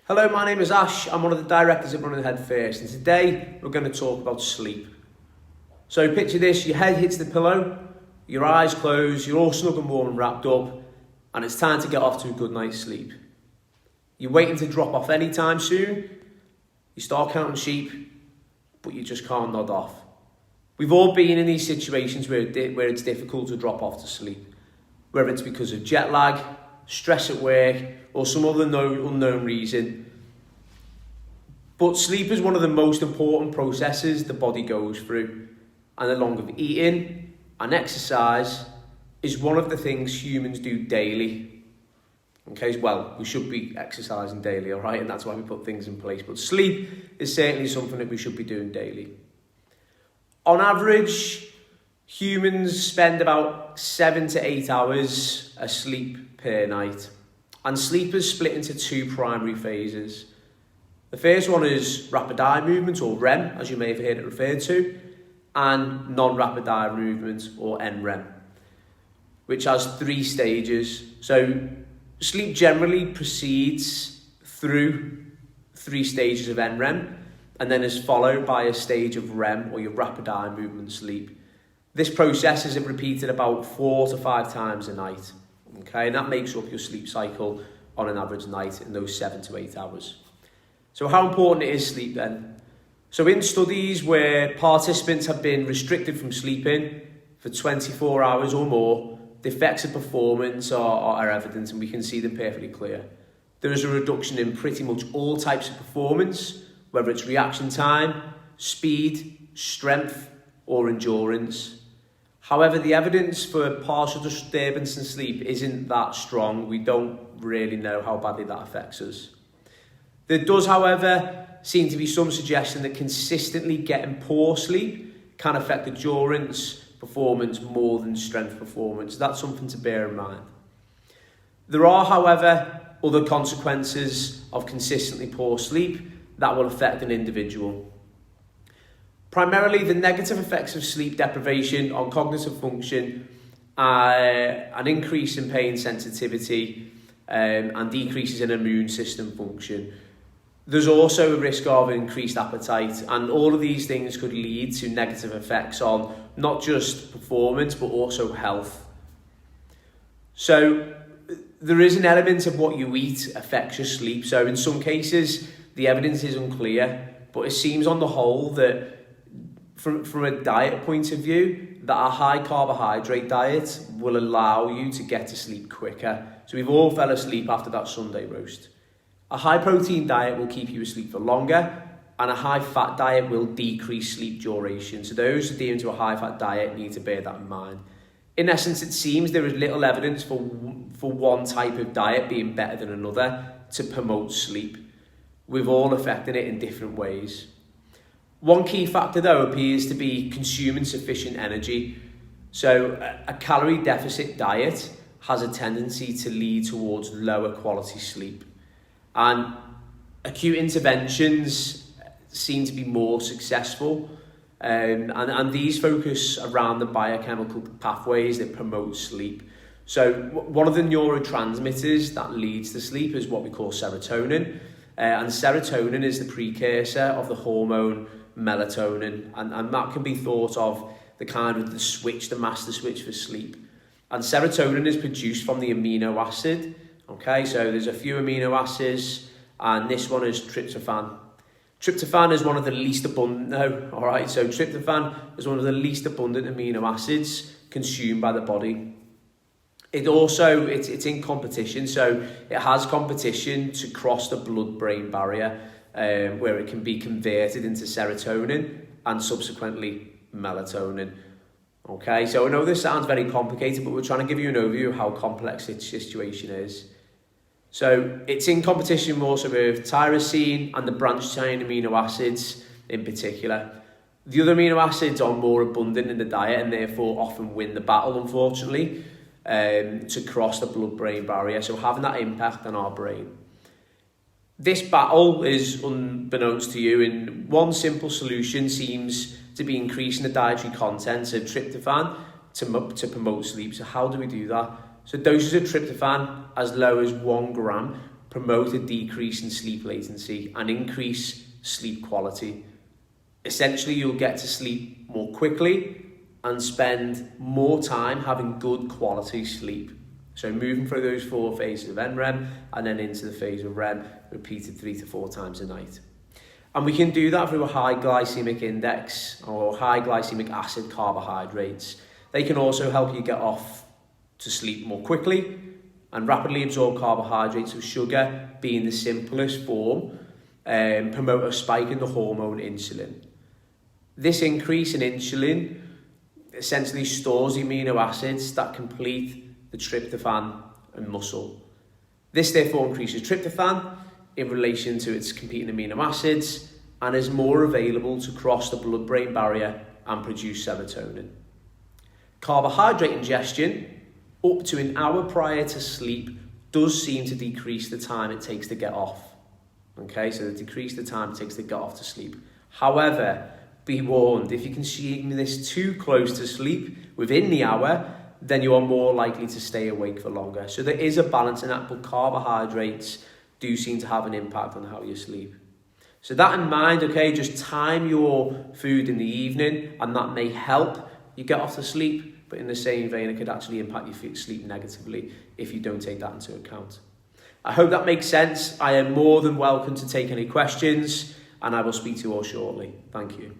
Hello, my name is Ash. I'm one of the directors at Running Head First, and today we're going to talk about sleep. So picture this: your head hits the pillow, your eyes close, you're all snug and warm and wrapped up, and it's time to get off to a good night's sleep. You're waiting to drop off anytime soon, you start counting sheep, but you just can't nod off. We've all been in these situations where it's difficult to drop off to sleep, whether it's because of jet lag, stress at work, or some other unknown reason. But sleep is one of the most important processes the body goes through, and along with eating and exercise is one of the things humans do daily. Okay, well, we should be exercising daily, all right, and that's why we put things in place. But sleep is certainly something that we should be doing daily. On average, humans spend about 7 to 8 hours asleep per night. And sleep is split into two primary phases. The first one is rapid eye movement, or REM, as you may have heard it referred to, and non-rapid eye movement, or NREM, which has 3 stages. So sleep generally proceeds through 3 stages of NREM, and then is followed by a stage of REM, or your rapid eye movement sleep. This process is repeated about 4 to 5 times a night. Okay, and that makes up your sleep cycle on an average night in those 7 to 8 hours. So how important is sleep then? So in studies where participants have been restricted from sleeping for 24 hours or more, the effects of performance are evident, and we can see them perfectly clear. There is a reduction in pretty much all types of performance, whether it's reaction time, speed, strength, or endurance. However, the evidence for partial disturbance in sleep isn't that strong. We don't really know how badly that affects us. There does, however, seem to be some suggestion that consistently getting poor sleep can affect endurance performance more than strength performance. That's something to bear in mind. There are, however, other consequences of consistently poor sleep that will affect an individual. Primarily, the negative effects of sleep deprivation on cognitive function are an increase in pain sensitivity and decreases in immune system function. There's also a risk of increased appetite, and all of these things could lead to negative effects on not just performance but also health. So there is an element of what you eat affects your sleep. So in some cases, the evidence is unclear, but it seems on the whole that from a diet point of view, that a high carbohydrate diet will allow you to get to sleep quicker. So we've all fell asleep after that Sunday roast. A high protein diet will keep you asleep for longer, and a high fat diet will decrease sleep duration. So those who adhere to a high fat diet need to bear that in mind. In essence, it seems there is little evidence for one type of diet being better than another to promote sleep. We've all affected it in different ways. One key factor, though, appears to be consuming sufficient energy. So a calorie deficit diet has a tendency to lead towards lower quality sleep. And acute interventions seem to be more successful. And these focus around the biochemical pathways that promote sleep. So one of the neurotransmitters that leads to sleep is what we call serotonin. And serotonin is the precursor of the hormone melatonin, and that can be thought of the master switch for sleep. And serotonin is produced from the amino acid. Okay, so there's a few amino acids, and this one is tryptophan. Tryptophan is one of the least abundant. Tryptophan is one of the least abundant amino acids consumed by the body. It's in competition, so it has competition to cross the blood-brain barrier, where it can be converted into serotonin and subsequently melatonin. Okay, so I know this sounds very complicated, but we're trying to give you an overview of how complex this situation is. So it's in competition also with tyrosine and the branched chain amino acids in particular. The other amino acids are more abundant in the diet and therefore often win the battle, unfortunately, to cross the blood-brain barrier, so having that impact on our brain. This battle is unbeknownst to you, and one simple solution seems to be increasing the dietary content of tryptophan to promote sleep. So how do we do that? So doses of tryptophan as low as 1 gram promote a decrease in sleep latency and increase sleep quality. Essentially, you'll get to sleep more quickly and spend more time having good quality sleep. So moving through those 4 phases of NREM and then into the phase of REM, repeated 3 to 4 times a night. And we can do that through a high glycemic index or high glycemic acid carbohydrates. They can also help you get off to sleep more quickly, and rapidly absorbed carbohydrates of sugar, being the simplest form, promote a spike in the hormone insulin. This increase in insulin essentially stores the amino acids that complete the tryptophan and muscle. This therefore increases tryptophan in relation to its competing amino acids and is more available to cross the blood-brain barrier and produce serotonin. Carbohydrate ingestion up to an hour prior to sleep does seem to decrease the time it takes to get off. Okay, so decrease the time it takes to get off to sleep. However, be warned, if you consume this too close to sleep within the hour, then you are more likely to stay awake for longer. So there is a balance in that, but carbohydrates do seem to have an impact on how you sleep. So that in mind, okay, just time your food in the evening and that may help you get off to sleep, but in the same vein, it could actually impact your sleep negatively if you don't take that into account. I hope that makes sense. I am more than welcome to take any questions, and I will speak to you all shortly. Thank you.